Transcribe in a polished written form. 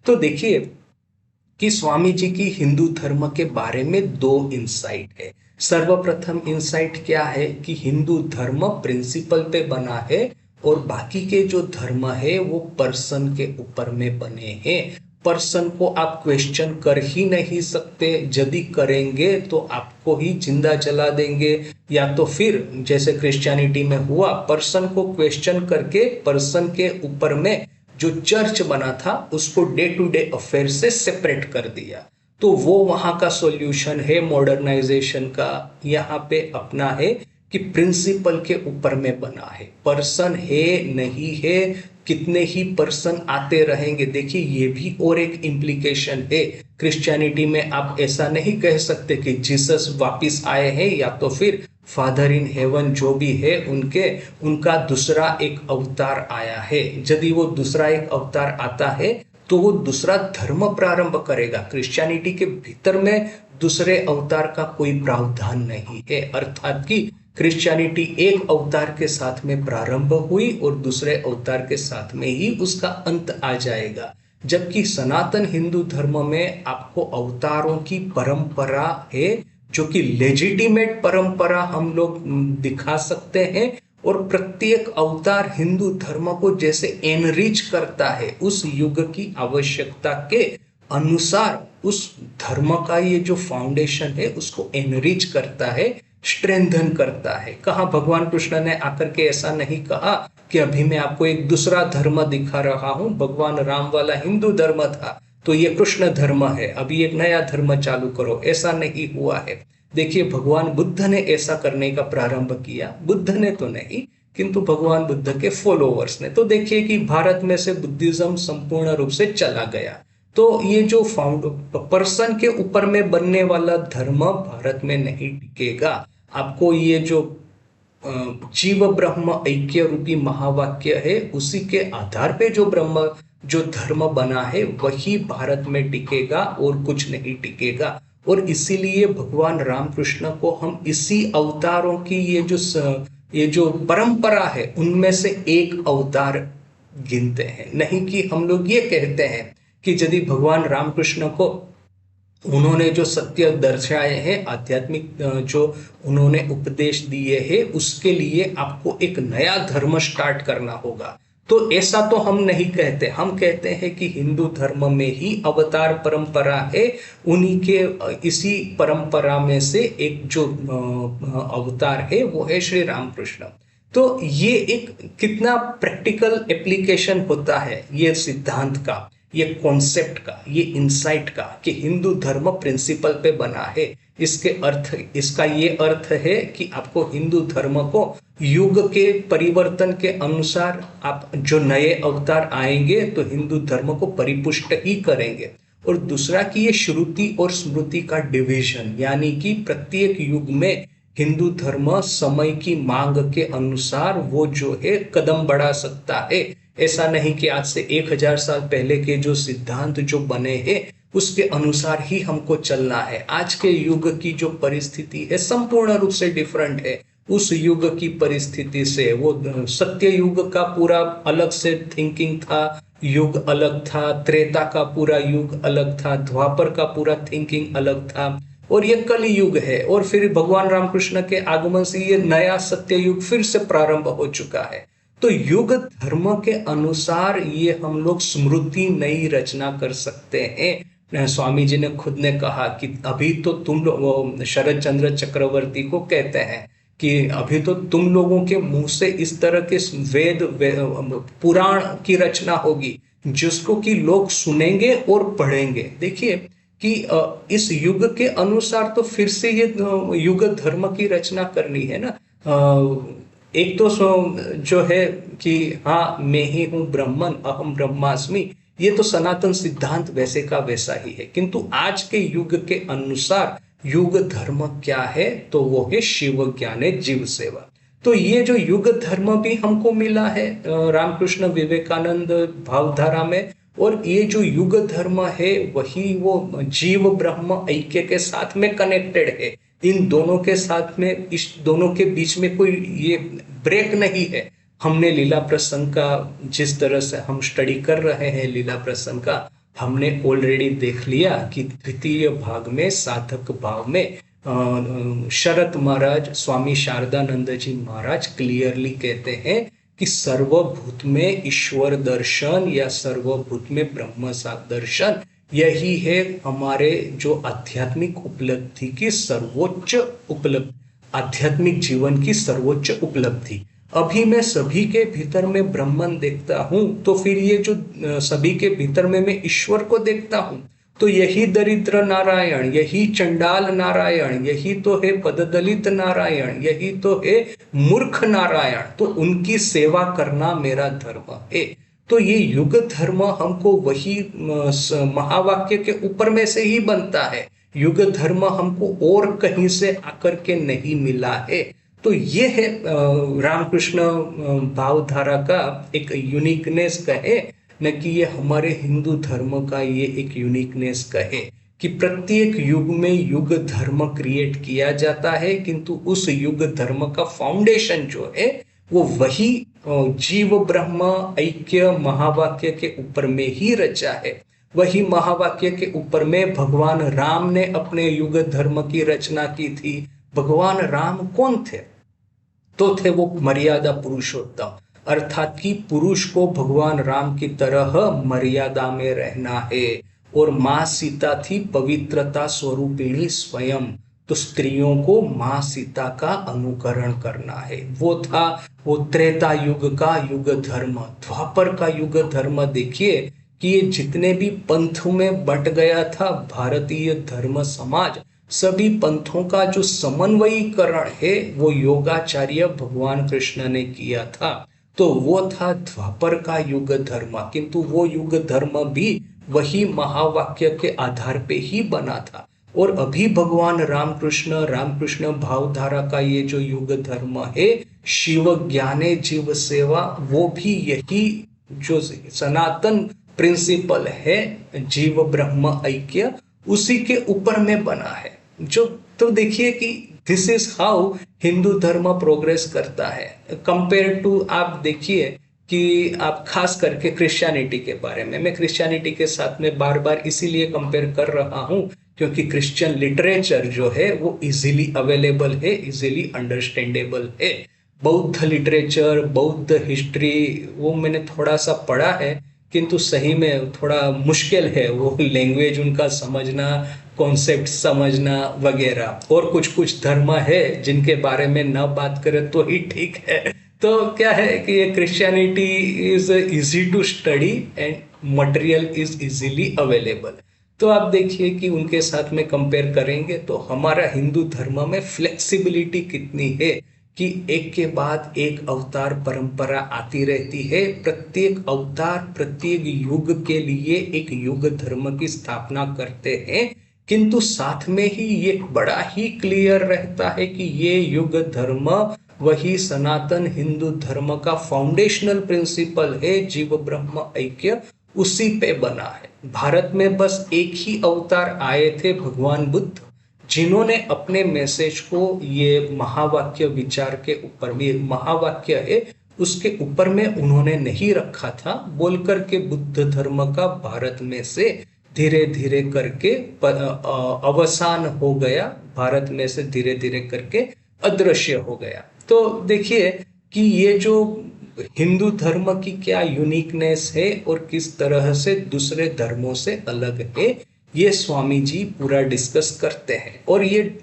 तो देखिए कि स्वामी जी की हिंदू धर्म के बारे में दो इंसाइट है। सर्वप्रथम इंसाइट क्या है कि हिंदू धर्म प्रिंसिपल पे बना है और बाकी के जो धर्म है वो पर्सन के ऊपर में बने हैं। पर्सन को आप क्वेश्चन कर ही नहीं सकते, यदि करेंगे तो आपको ही जिंदा जला देंगे, या तो फिर जैसे क्रिश्चियनिटी में हुआ, पर्सन को क्वेश्चन करके पर्सन के ऊपर में जो चर्च बना था उसको डे टू डे अफेयर से सेपरेट कर दिया। तो वो वहां का सॉल्यूशन है मॉडर्नाइजेशन का। यहाँ पे अपना है कि प्रिंसिपल के ऊपर में बना है, पर्सन है नहीं है, कितने ही पर्सन आते रहेंगे। देखिए ये भी और एक इम्प्लीकेशन है। क्रिश्चियनिटी में आप ऐसा नहीं कह सकते कि जीसस वापिस आए हैं या तो फिर फादर इन हेवन जो भी है उनके उनका दूसरा एक अवतार आया है। यदि वो दूसरा एक अवतार आता है तो वो दूसरा धर्म प्रारंभ करेगा। क्रिश्चियनिटी के भीतर में दूसरे अवतार का कोई प्रावधान नहीं है, अर्थात कि क्रिश्चियनिटी एक अवतार के साथ में प्रारंभ हुई और दूसरे अवतार के साथ में ही उसका अंत आ जाएगा। जबकि सनातन हिंदू धर्म में आपको अवतारों की परंपरा है, जो कि लेजिटिमेट परंपरा हम लोग दिखा सकते हैं। और प्रत्येक अवतार हिंदू धर्म को जैसे एनरिच करता है, उस युग की आवश्यकता के अनुसार उस धर्म का ये जो फाउंडेशन है उसको एनरिच करता है, स्ट्रेंथन करता है। कहा भगवान कृष्ण ने आकर के ऐसा नहीं कहा कि अभी मैं आपको एक दूसरा धर्म दिखा रहा हूं, भगवान राम वाला हिंदू धर्म था तो ये कृष्ण धर्म है, अभी एक नया धर्म चालू करो, ऐसा नहीं हुआ है। देखिए भगवान बुद्ध ने ऐसा करने का प्रारंभ किया, बुद्ध ने तो नहीं किंतु भगवान बुद्ध के फॉलोअर्स ने। तो देखिए कि भारत में से बुद्धिज्म संपूर्ण रूप से चला गया। तो ये जो पर्सन के ऊपर में बनने वाला धर्म भारत में नहीं टिकेगा। आपको ये जो जीव ब्रह्म ऐक्य रूपी महावाक्य है उसी के आधार पे जो ब्रह्म जो धर्म बना है वही भारत में टिकेगा और कुछ नहीं टिकेगा। और इसीलिए भगवान रामकृष्ण को हम इसी अवतारों की ये जो परंपरा है उनमें से एक अवतार गिनते हैं। नहीं कि हम लोग ये कहते हैं कि यदि भगवान रामकृष्ण को उन्होंने जो सत्य दर्शाए हैं, आध्यात्मिक जो उन्होंने उपदेश दिए हैं, उसके लिए आपको एक नया धर्म स्टार्ट करना होगा। तो ऐसा तो हम नहीं कहते, हम कहते हैं कि हिंदू धर्म में ही अवतार परंपरा है, उन्हीं के इसी परंपरा में से एक जो अवतार है वो है श्री रामकृष्ण। तो ये एक कितना प्रैक्टिकल एप्लीकेशन होता है ये सिद्धांत का, ये कॉन्सेप्ट का, ये इंसाइट का कि हिंदू धर्म प्रिंसिपल पे बना है। इसका ये अर्थ है कि आपको हिंदू धर्म को युग के परिवर्तन के अनुसार आप जो नए अवतार आएंगे तो हिंदू धर्म को परिपुष्ट ही करेंगे। और दूसरा कि ये श्रुति और स्मृति का डिवीजन, यानी कि प्रत्येक युग में हिंदू धर्म समय की मांग के अनुसार वो जो है कदम बढ़ा सकता है। ऐसा नहीं कि आज से 1000 साल पहले के जो सिद्धांत जो बने हैं उसके अनुसार ही हमको चलना है। आज के युग की जो परिस्थिति है संपूर्ण रूप से डिफरेंट है उस युग की परिस्थिति से। वो सत्य युग का पूरा अलग से थिंकिंग था, युग अलग था, त्रेता का पूरा युग अलग था, द्वापर का पूरा थिंकिंग अलग था, और ये कल युग है। और फिर भगवान रामकृष्ण के आगमन से ये नया सत्य युग फिर से प्रारंभ हो चुका है। तो युग धर्म के अनुसार ये हम लोग स्मृति नई रचना कर सकते हैं। स्वामी जी ने खुद ने कहा कि अभी तो तुम लोग, शरद चंद्र चक्रवर्ती को कहते हैं कि अभी तो तुम लोगों के मुंह से इस तरह के वेद पुराण की रचना होगी जिसको कि लोग सुनेंगे और पढ़ेंगे। देखिए कि इस युग के अनुसार तो फिर से ये युग धर्म की रचना करनी है ना। एक तो जो है कि हाँ मैं ही हूँ ब्रह्मन, अहम ब्रह्मास्मि, ये तो सनातन सिद्धांत वैसे का वैसा ही है। किंतु आज के युग के अनुसार युग धर्म क्या है तो वो है शिव ज्ञान जीव सेवा। तो ये जो युग धर्म भी हमको मिला है रामकृष्ण विवेकानंद भावधारा में, और ये जो युग धर्म है वही वो जीव ब्रह्म ऐक्य के साथ में कनेक्टेड है। इन दोनों के साथ में, इस दोनों के बीच में कोई ये ब्रेक नहीं है। हमने लीला प्रसंग का जिस तरह से हम स्टडी कर रहे हैं लीला प्रसंग का, हमने ऑलरेडी देख लिया कि द्वितीय भाग में साधक भाव में शरत महाराज, स्वामी शारदानंद जी महाराज क्लियरली कहते हैं कि सर्वभूत में ईश्वर दर्शन या सर्वभूत में ब्रह्म दर्शन, यही है हमारे जो आध्यात्मिक उपलब्धि की सर्वोच्च उपलब्धि, आध्यात्मिक जीवन की सर्वोच्च उपलब्धि। अभी मैं सभी के भीतर में ब्रह्मन देखता हूं, तो फिर ये जो सभी के भीतर में मैं ईश्वर को देखता हूं, तो यही दरिद्र नारायण, यही चंडाल नारायण, यही तो है पददलित नारायण, यही तो है मूर्ख नारायण, तो उनकी सेवा करना मेरा धर्म है। तो ये युग धर्म हमको वही महावाक्य के ऊपर में से ही बनता है। युग धर्म हमको और कहीं से आकर के नहीं मिला है। तो ये है रामकृष्ण भावधारा का एक यूनिकनेस कहे न, कि ये हमारे हिंदू धर्म का ये एक यूनिकनेस कहे कि प्रत्येक युग में युग धर्म क्रिएट किया जाता है, किंतु उस युग धर्म का फाउंडेशन जो है वो वही जीव ब्रह्म ऐक्य महावाक्य के ऊपर में ही रचा है। वही महावाक्य के ऊपर में भगवान राम ने अपने युग धर्म की रचना की थी। भगवान राम कौन थे? तो थे वो मर्यादा पुरुषोत्तम, अर्थात कि पुरुष को भगवान राम की तरह मर्यादा में रहना है। और माँ सीता थी पवित्रता स्वरूपिणी स्वयं, तो स्त्रियों को माँ सीता का अनुकरण करना है। वो था वो त्रेता युग का युग धर्म। द्वापर का युग धर्म देखिए कि ये जितने भी पंथों में बट गया था भारतीय धर्म समाज, सभी पंथों का जो समन्वयीकरण है वो योगाचार्य भगवान कृष्ण ने किया था। तो वो था द्वापर का युग धर्म, किंतु वो युग धर्म भी वही महावाक्य के आधार पे ही बना था। और अभी भगवान रामकृष्ण भावधारा का ये जो युग धर्म है, शिव ज्ञाने जीव सेवा, वो भी यही जो सनातन प्रिंसिपल है जीव ब्रह्म ऐक्य, उसी के ऊपर में बना है। जो तो देखिए कि दिस इज हाउ हिंदू धर्म प्रोग्रेस करता है कंपेयर टू, आप देखिए कि आप खास करके क्रिश्चियनिटी के बारे में, मैं क्रिश्चियनिटी के साथ में बार बार इसीलिए कंपेयर कर रहा हूं क्योंकि क्रिश्चियन लिटरेचर जो है वो इजीली अवेलेबल है, इजीली अंडरस्टैंडेबल है। बौद्ध लिटरेचर, बौद्ध हिस्ट्री वो मैंने थोड़ा सा पढ़ा है, किंतु सही में थोड़ा मुश्किल है वो लैंग्वेज उनका समझना, कॉन्सेप्ट समझना वगैरह। और कुछ धर्म है जिनके बारे में न बात करें तो ही ठीक है। तो क्या है कि ये Christianity is easy to study and material is easily available. तो आप देखिए कि उनके साथ में कंपेयर करेंगे तो हमारा हिंदू धर्म में फ्लेक्सिबिलिटी कितनी है कि एक के बाद एक अवतार परंपरा आती रहती है। प्रत्येक अवतार प्रत्येक युग के लिए एक युग धर्म की स्थापना करते हैं, किंतु साथ में ही ये बड़ा ही क्लियर रहता है कि ये युग धर्म वही सनातन हिंदू धर्म का फाउंडेशनल प्रिंसिपल है, जीव ब्रह्म ऐक्य, उसी पे बना है। भारत में बस एक ही अवतार आए थे, भगवान बुद्ध, जिन्होंने अपने मैसेज को ये महावाक्य विचार के ऊपर में, महावाक्य है उसके ऊपर में उन्होंने नहीं रखा था, बोलकर के बुद्ध धर्म का भारत में से धीरे धीरे करके अवसान हो गया, भारत में से धीरे धीरे करके अदृश्य हो गया। तो देखिए कि ये जो हिंदू धर्म की क्या यूनिकनेस है और किस तरह से दूसरे धर्मों से अलग है, ये स्वामी जी पूरा डिस्कस करते हैं। और ये